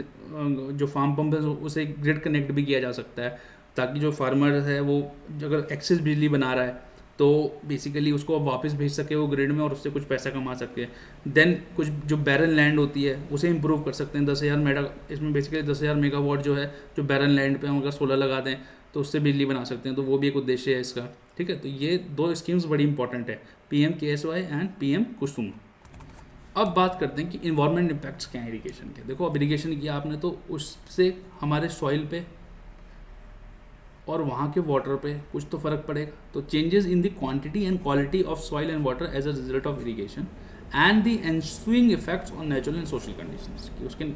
जो फार्म पंप है उसे ग्रिड कनेक्ट भी किया जा सकता है, ताकि जो फार्मर है वो अगर एक्सेस बिजली बना रहा है तो बेसिकली उसको वापस भेज सके वो ग्रिड में और उससे कुछ पैसा कमा सकते हैं। देन कुछ जो बैरन लैंड होती है उसे इंप्रूव कर सकते हैं। 10,000 मेगा, इसमें बेसिकली 10,000 मेगावाट जो है, जो बैरन लैंड पे हम अगर सोलर लगा दें तो उससे बिजली बना सकते हैं, तो वो भी एक उद्देश्य है इसका। ठीक है, तो ये 2 स्कीम्स बड़ी इंपॉर्टेंट है, PMKSY एंड PM कुसुम। अब बात करते हैं कि इन्वायरमेंट इम्पैक्ट्स क्या हैं इरिगेशन के। देखो अब इरिगेशन किया आपने तो उससे हमारे सॉइल पे और वहाँ के वाटर पे कुछ तो फ़र्क पड़ेगा। तो changes in the quantity and quality of soil and water as a result of irrigation and the ensuing effects on natural and social conditions, कि उसके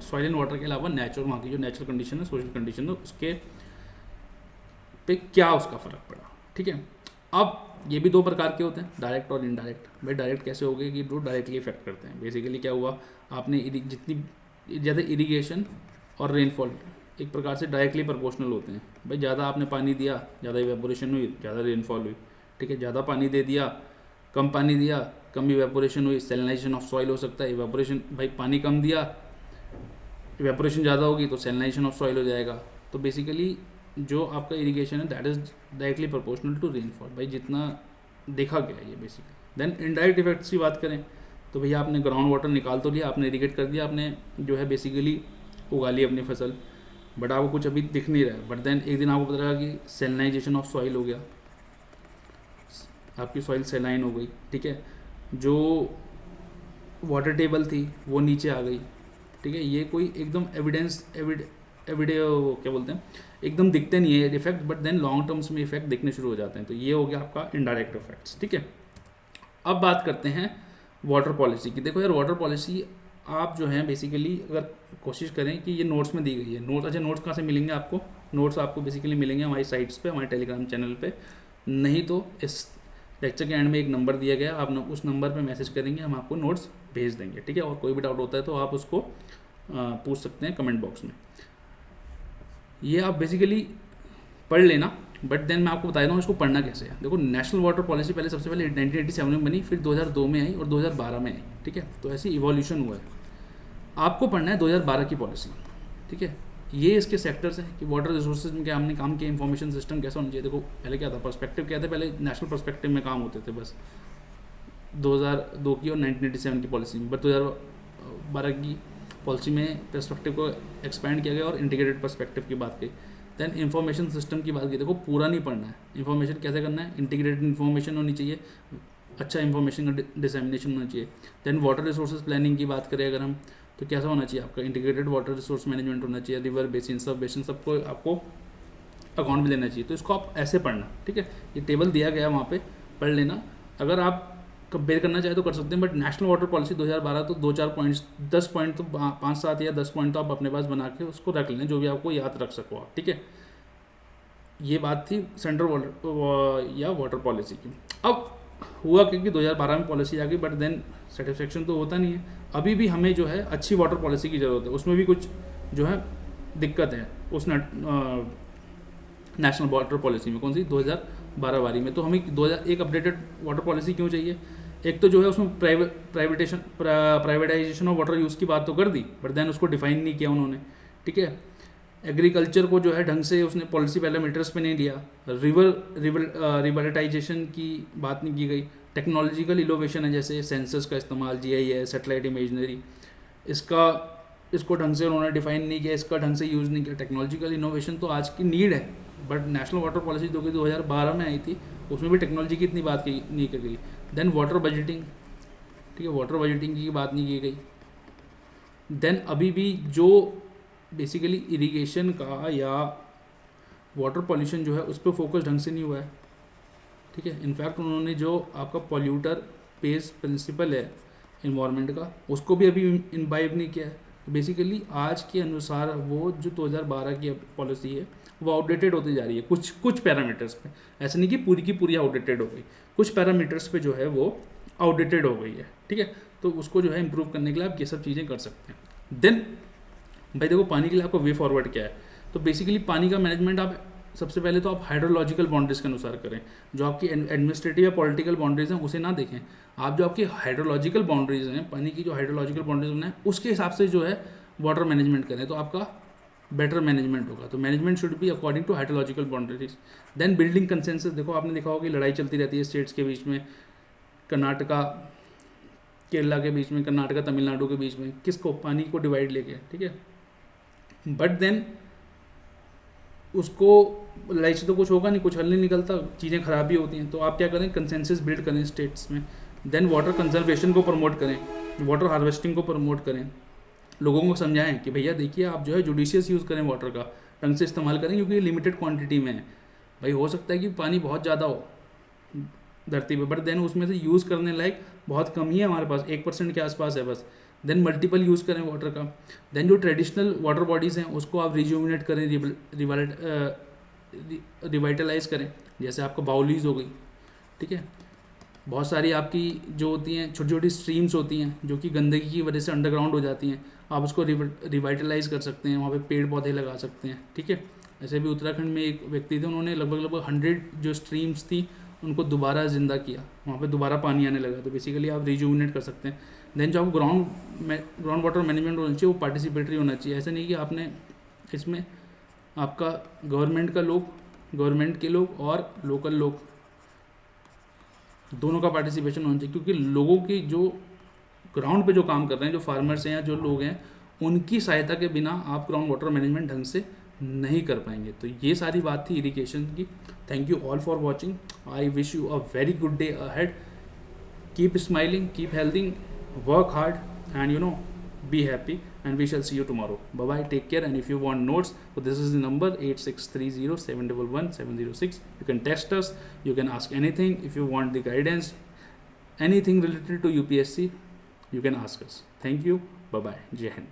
सॉइल एंड वाटर के अलावा वहाँ की जो नेचुरल कंडीशन है, सोशल कंडीशन है, उसके पे क्या उसका फ़र्क पड़ा। ठीक है, अब ये भी 2 प्रकार के होते हैं, डायरेक्ट और इनडायरेक्ट। भाई डायरेक्ट कैसे हो गए कि जो डायरेक्टली इफेक्ट करते हैं। बेसिकली क्या हुआ, आपने जितनी ज़्यादा इरिगेशन और रेनफॉल एक प्रकार से डायरेक्टली प्रोपोर्शनल होते हैं। भाई ज़्यादा आपने पानी दिया, ज़्यादा इवेपोरेशन हुई, ज़्यादा रेनफॉल हुई। ठीक है, ज़्यादा पानी दे दिया, कम पानी दिया, कम इवेपोरेशन हुई, सैलिनाइजेशन ऑफ सॉइल हो सकता है। इवेपोरेशन, भाई पानी कम दिया, इवेपोरेशन ज़्यादा होगी तो सैलिनाइजेशन ऑफ सॉइल हो जाएगा। तो बेसिकली जो आपका इरिगेशन है that is directly proportional to rainfall, भाई जितना देखा गया है ये बेसिकली। देन इनडायरेक्ट इफेक्ट्स की बात करें तो भैया आपने ग्राउंड वाटर निकाल तो लिया, आपने इरिगेट कर दिया, आपने जो है बेसिकली उगा ली अपनी फसल, बट आपको कुछ अभी दिख नहीं रहा है। बट देन एक दिन आपको पता लगा कि सैलिनाइजेशन ऑफ सॉइल हो गया, आपकी सॉइल सैलाइन हो गई। ठीक है, जो वाटर टेबल थी वो नीचे आ गई। ठीक है, ये कोई एकदम एविडे क्या बोलते हैं, एकदम दिखते नहीं है effect, but then long terms में इफेक्ट दिखने शुरू हो जाते हैं। तो ये हो गया आपका इनडायरेक्ट इफेक्ट्स। ठीक है, अब बात करते हैं वाटर पॉलिसी की। देखो यार, वाटर पॉलिसी आप जो है बेसिकली अगर कोशिश करें कि ये नोट्स में दी गई है। नोट्स कहाँ से मिलेंगे आपको? नोट्स आपको बेसिकली मिलेंगे हमारी साइट्स पे, हमारे टेलीग्राम चैनल पे, नहीं तो इस लेक्चर के एंड में एक नंबर दिया गया, आप उस नंबर पे मैसेज करेंगे, हम आपको नोट्स भेज देंगे। ठीक है, और कोई भी डाउट होता है तो आप उसको पूछ सकते हैं कमेंट बॉक्स में। ये आप बेसिकली पढ़ लेना, बट देन मैं आपको बता देता हूँ इसको पढ़ना कैसे है। देखो, नेशनल वाटर पॉलिसी पहले सबसे पहले 1987 में बनी, फिर 2002 में आई और 2012 में आई। ठीक है, तो ऐसी इवोल्यूशन हुआ है। आपको पढ़ना है 2012 की पॉलिसी, ठीक है। ये इसके सेक्टर्स हैं कि वाटर रिसोर्सेज में क्या हमने काम किया, इंफॉर्मेशन सिस्टम कैसा होना चाहिए। देखो पहले क्या था, पर्सपेक्टिव क्या थे, पहले नेशनल पर्सपेक्टिव में काम होते थे बस 2002 की और 1987 की पॉलिसी में, बट 2012 की पॉलिसी में पर्सपेक्टिव को एक्सपैंड किया गया और इंटीग्रेटेड पर्सपेक्टिव की बात की। देन इंफॉर्मेशन सिस्टम की बात की, देखो पूरा नहीं पढ़ना है, इंफॉर्मेशन कैसे करना है, इंटीग्रेटेड इंफॉर्मेशन होनी चाहिए, अच्छा इंफॉर्मेशन का डिसेमिनेशन होना चाहिए। देन वाटर रिसोर्सेज प्लानिंग की बात करें अगर हम, तो कैसा होना चाहिए आपका, इंटीग्रेटेड वाटर रिसोर्स मैनेजमेंट होना चाहिए, रिवर बेसिन सब बेसिन सबको आपको अकाउंट में लेना चाहिए। तो इसको आप ऐसे पढ़ना, ठीक है। ये टेबल दिया गया वहाँ पे पढ़ लेना, अगर आप कंपेयर करना चाहे तो कर सकते हैं, बट नेशनल वाटर पॉलिसी 2012 तो 2-4 पॉइंट्स, 10 पॉइंट तो 5-7 या 10 पॉइंट तो आप अपने पास बना के उसको रख लें, जो भी आपको याद रख सको आप, ठीक है। ये बात थी सेंट्रल वाटर या वाटर पॉलिसी की। अब हुआ क्योंकि 2012 में पॉलिसी आ गई, बट देन सेटिस्फेक्शन तो होता नहीं है, अभी भी हमें जो है अच्छी वाटर पॉलिसी की ज़रूरत है, उसमें भी कुछ जो है दिक्कत है उस नेशनल वाटर पॉलिसी में। कौन सी, 2012 वाली में। तो हमें 2001 अपडेटेड वाटर पॉलिसी क्यों चाहिए, एक तो जो है उसमें प्राइवेटाइजेशन ऑफ वाटर यूज़ की बात तो कर दी, बट देन उसको डिफाइन नहीं किया उन्होंने, ठीक है। एग्रीकल्चर को जो है ढंग से उसने पॉलिसी पैरामीटर्स पे नहीं लिया, रिवरटाइजेशन की बात नहीं की गई, टेक्नोलॉजिकल इनोवेशन है जैसे सेंसर्स का इस्तेमाल, GIS, सैटेलाइट इमेजनरी, इसको ढंग से उन्होंने डिफाइन नहीं किया, इसका ढंग से यूज़ नहीं किया। टेक्नोलॉजिकल इनोवेशन तो आज की नीड है, बट नेशनल वाटर पॉलिसी जो कि 2012 में आई थी, उसमें भी टेक्नोलॉजी की इतनी बात की नहीं की गई। देन वाटर बजटिंग, ठीक है, वाटर बजटिंग की बात नहीं की गई। देन अभी भी जो बेसिकली इरिगेशन का या वाटर पॉल्यूशन जो है उस पर फोकस ढंग से नहीं हुआ है, ठीक है। इनफैक्ट उन्होंने जो आपका पॉल्यूटर पेज प्रिंसिपल है इन्वायरमेंट का, उसको भी अभी इम्बाइब नहीं किया है। बेसिकली आज के अनुसार वो जो 2012 की पॉलिसी है वो आउटडेटेड होती जा रही है कुछ पैरामीटर्स पे, ऐसा नहीं कि पूरी की पूरी आउटडेटेड हो गई, कुछ पैरामीटर्स पे जो है वो आउटडेटेड हो गई है, ठीक है। तो उसको जो है इम्प्रूव करने के लिए आप ये सब चीज़ें कर सकते हैं। देन भाई देखो पानी के लिए आपका वे फॉरवर्ड क्या है, तो बेसिकली पानी का मैनेजमेंट आप सबसे पहले तो आप हाइड्रोलॉजिकल बाउंड्रीज के अनुसार करें, जो आपकी एडमिनिस्ट्रेटिव या पॉलिटिकल बाउंड्रीज हैं उसे ना देखें आप, जो आपकी हाइड्रोलॉजिकल बाउंड्रीज हैं, पानी की जो हाइड्रोलॉजिकल बाउंड्रीज बनाएं उसके हिसाब से जो है वाटर मैनेजमेंट करें, तो आपका बेटर मैनेजमेंट होगा। तो management should be according to hydrological boundaries. Then building consensus, देखो आपने देखा होगा कि लड़ाई चलती रहती है स्टेट्स के बीच में, कर्नाटका केरला के बीच में, कर्नाटका तमिलनाडु के बीच में, किसको, पानी को डिवाइड लेके, ठीक है। बट देन उसको लड़ाई से तो कुछ होगा नहीं, कुछ हल नहीं निकलता, चीज़ें खराब भी होती हैं। तो आप क्या करें, कंसेंसस बिल्ड करें स्टेट्स में। देन वाटर कंजर्वेशन को प्रमोट करें, वाटर हार्वेस्टिंग को प्रमोट करें, लोगों को समझाएं कि भैया देखिए आप जो है जुडिशियस यूज़ करें, वाटर का ढंग से इस्तेमाल करें, क्योंकि ये लिमिटेड क्वांटिटी में है। भाई हो सकता है कि पानी बहुत ज़्यादा हो धरती पे, बट देन उसमें से यूज़ करने लायक बहुत कम ही है हमारे पास, 1% के आसपास है बस। देन मल्टीपल यूज़ करें वाटर का। देन जो ट्रेडिशनल वाटर बॉडीज़ हैं उसको आप रिज्यूमिनेट करें, रिवाइटलाइज करें, जैसे आपका बाउलीज हो गई, ठीक है। बहुत सारी आपकी जो होती हैं छोटी छोटी स्ट्रीम्स होती हैं जो कि गंदगी की वजह से अंडरग्राउंड हो जाती हैं, आप उसको रिवाइटलाइज कर सकते हैं, वहाँ पे पेड़ पौधे लगा सकते हैं, ठीक है। ऐसे भी उत्तराखंड में एक व्यक्ति थे, उन्होंने लगभग 100 जो स्ट्रीम्स थी उनको दोबारा ज़िंदा किया, वहाँ पे दोबारा पानी आने लगा। तो बेसिकली आप रिज्यूमिनेट कर सकते हैं। देन जो आपको ग्राउंड वाटर मैनेजमेंट होना चाहिए वो पार्टिसिपेटरी होना चाहिए। ऐसा नहीं कि आपने इसमें आपका गवर्नमेंट के लोग और लोकल लोग दोनों का पार्टिसिपेशन होना चाहिए, क्योंकि लोगों की जो ग्राउंड पे जो काम कर रहे हैं, जो फार्मर्स हैं या जो लोग हैं, उनकी सहायता के बिना आप ग्राउंड वाटर मैनेजमेंट ढंग से नहीं कर पाएंगे। तो ये सारी बात थी इरिगेशन की। Thank you all for watching. I wish you a very good day ahead. Keep smiling, keep healthy, work hard and be happy, and we shall see you tomorrow. Bye bye, take care. And if you want notes, so this is the number 8630711706. You can text us, you can ask anything. If you want the guidance, anything related to UPSC, you can ask us. Thank you. Bye bye. Jai Hind.